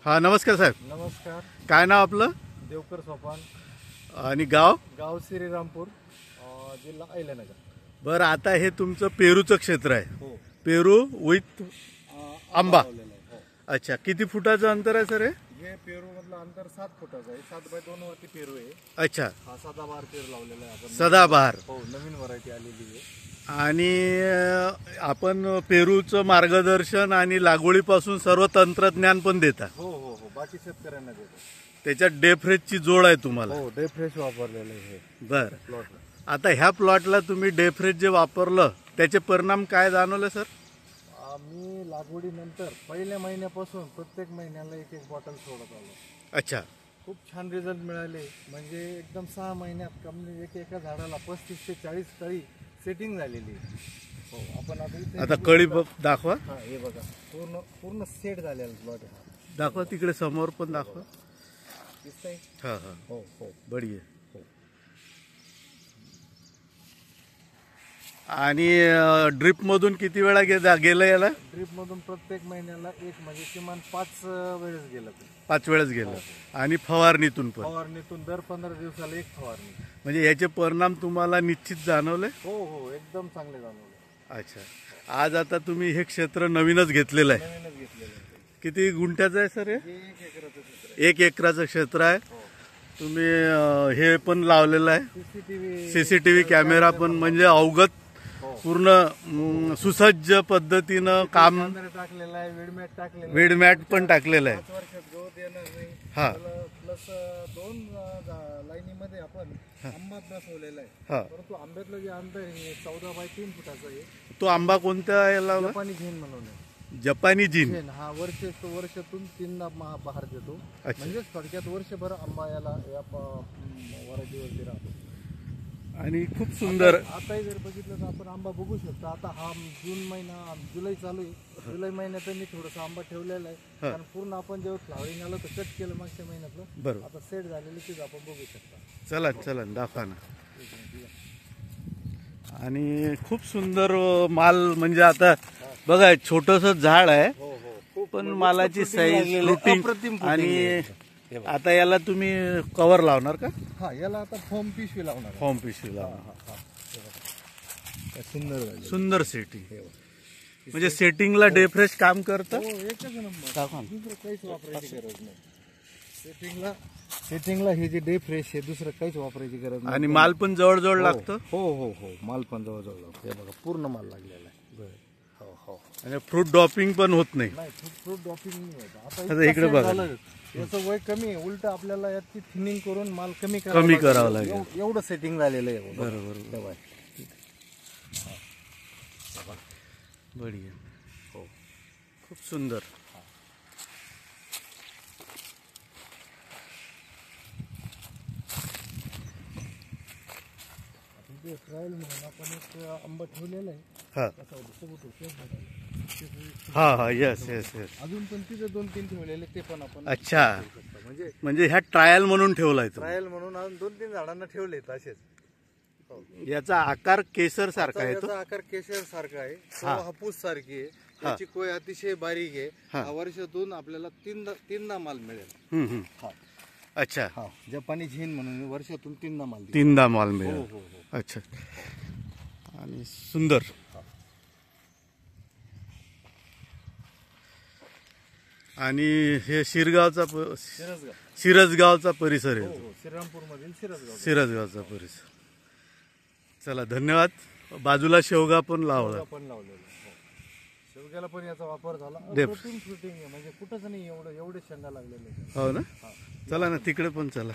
हा, नमस्कार साहेब. नमस्कार. काय नाव आपलं? देवकर सोपान. आणि गाव? गाव श्रीरामपूर, जिल्हा अहिल्यानगर. बरं, आता हे तुमचं पेरूचं क्षेत्र आहे. हो. पेरू विथ आंबा. लावलेला आहे. हो. अच्छा, किती फुटाचं अंतर आहे सर हे? हे पेरू मधलं अंतर 7 फुटाचं आहे. 7x2 वरती पेरू आहे. अच्छा, हा सदाबहार पेरू लावलेला आहे आपण. सदाबहार. हो, नवीन व्हरायटी आलेली आहे. आणि आपण पेरूचं मार्गदर्शन आणि लागवडीपासून सर्व तंत्रज्ञान पण देता. हो हो हो, बाकी शेतकऱ्यांना देतो. त्याच्यात डेफ्रेजची जोड आहे तुम्हाला. हो, डे फ्रेश वापरलेलं आहे. बरं, प्लॉट आता ह्या प्लॉटला तुम्ही डेफ्रेज जे वापरलं त्याचे परिणाम काय जाणवले सर? मी लागवडीनंतर पहिल्या महिन्यापासून प्रत्येक महिन्याला एक बॉटल सोडत आलो. अच्छा, खूप छान रिझल्ट मिळाले. म्हणजे एकदम 6 महिन्यात कमी एका झाडाला 35 ते 40 कळी सेटिंग झालेली आहे. हो, आपण आता कळी दाखवा. हा, हे बघा, पूर्ण पूर्ण सेट झालेला प्लॉट आहे. दाखवा तिकडे समोर पण दाखवा. दिसतंय? हा हा, हो हो. बढिया. हो. आणि ड्रिप मधून किती वेळा गेलं याला? ड्रिप मधून प्रत्येक महिन्याला एक म्हणजे किमान 5 वेळेस गेलं ते. 5 वेळेस गेलं. आणि फवारणीतून पण? फवारणीतून दर 15 दिवसाला एक फवारणी. म्हणजे याचे परिणाम तुम्हाला निश्चित जाणवले? हो हो, एकदम चांगले जाणवले. अच्छा, आज आता तुम्ही हे क्षेत्र नवीनच घेतलेलं आहे. नवीनच घेतलेलं आहे. किती गुंठ्याचं आहे सर हे? 1 एकराचं क्षेत्र आहे. 1 एकराचं क्षेत्र आहे. हो. तुम्ही हे पण लावलेलं आहे, सीसीटीव्ही कॅमेरा पण, म्हणजे अवगत पूर्ण सुसज्ज पद्धतीनं काम. टाकलेला आहे, वेडमॅट टाकलेला आहे. वेडमॅट पण टाकलेलं आहे. 5 वर्षात गवत येणार नाही. हा. प्लस 2 लाईनीमध्ये आपण आंबा बसवलेला आहे. हा. परंतु आंब्यातलं जे अंतर आहे 14x3 फुटाचं आहे. तो आंबा कोणत्या याला लावला? जपानी झेन म्हणून आहे. जपानी झेन. हा, वर्षातून 3दा बहार देतो. म्हणजे थोडक्यात वर्षभर आंबा या व्हरायटीवरती राहतो. आणि खूप सुंदर. आताही जर बघितलं तर आपण आंबा बघू शकतो. आता हा जून महिना, जुलै चालू आहे. जुलै महिन्यात मी थोडंसं आंबा ठेवलेला आहे. कारण पूर्ण आपण जेव्हा फ्लावरिंग आलं तर कट केलं मागच्या महिन्यातलं. बरोबर. आता सेट झालेलं तेच आपण बघू शकता. चला चला, दाखवा ना. आणि खूप सुंदर माल. म्हणजे आता बघा, छोटस झाड आहे पण मालाची साईज अप्रतिम. आणि आता याला तुम्ही कव्हर लावणार का? हा, याला आता फॉर्म पिशवी लावणार. फॉर्म पिशवी लावणार. सुंदर सुंदर सेटिंग. म्हणजे सेटिंगला डेफ्रेश काम करतं. एकच नंबर. दुसरं काहीच वापरायची गरज नाही. सेटिंगला हे जे डेफ्रेश हे दुसरं काहीच वापरायची गरज नाही. आणि माल पण जवळ लागतं. हो हो हो, माल पण जवळ लागतो. हे बघा, पूर्ण माल लागलेला आहे. हो हो. आणि फ्रूट ड्रॉपिंग पण होत नाही. फ्रूट ड्रॉपिंग नाही होत. आता इकडे बघा, याचं वय कमी आहे. उलट आपल्याला याची थिनिंग करून माल कमी करावं लागेल. एवढं सेटिंग झालेलं आहे. बरोबर. बढिया. हो, खूप सुंदर. ट्रायल म्हणून आपण एक आंबा ठेवलेला आहे. हा हा हा, येस येस येस. अजून पण तिथे 2-3 ठेवलेले, ते पण आपण. अच्छा, म्हणजे ह्या ट्रायल म्हणून ठेवलाय तो. ट्रायल म्हणून अजून 2-3 झाडांना ठेवले असेच. याचा आकार केसर सारखा आहे. तो याचा आकार केशर सारखा आहे. हापूस सारखी आहे. याची कोय अतिशय बारीक आहे. वर्षातून आपल्याला 3दा माल मिळेल. अच्छा, जपानी झेन म्हणून वर्षातून 3दा माल. 3दा माल मिळेल. हो हो. अच्छा, आणि सुंदर. आणि हे शिरसगावचा परिसर आहे. श्रीरामपूर मधील शिरसगावचा परिसर. चला, धन्यवाद. बाजूला शेवगा पण लावला. शेवग्याला पण याचा वापर झाला. फ्रुटिंग आहे, म्हणजे कुठंच नाही एवढे शेंगा लागलेले. हो ना. चला ना, तिकडे पण चला.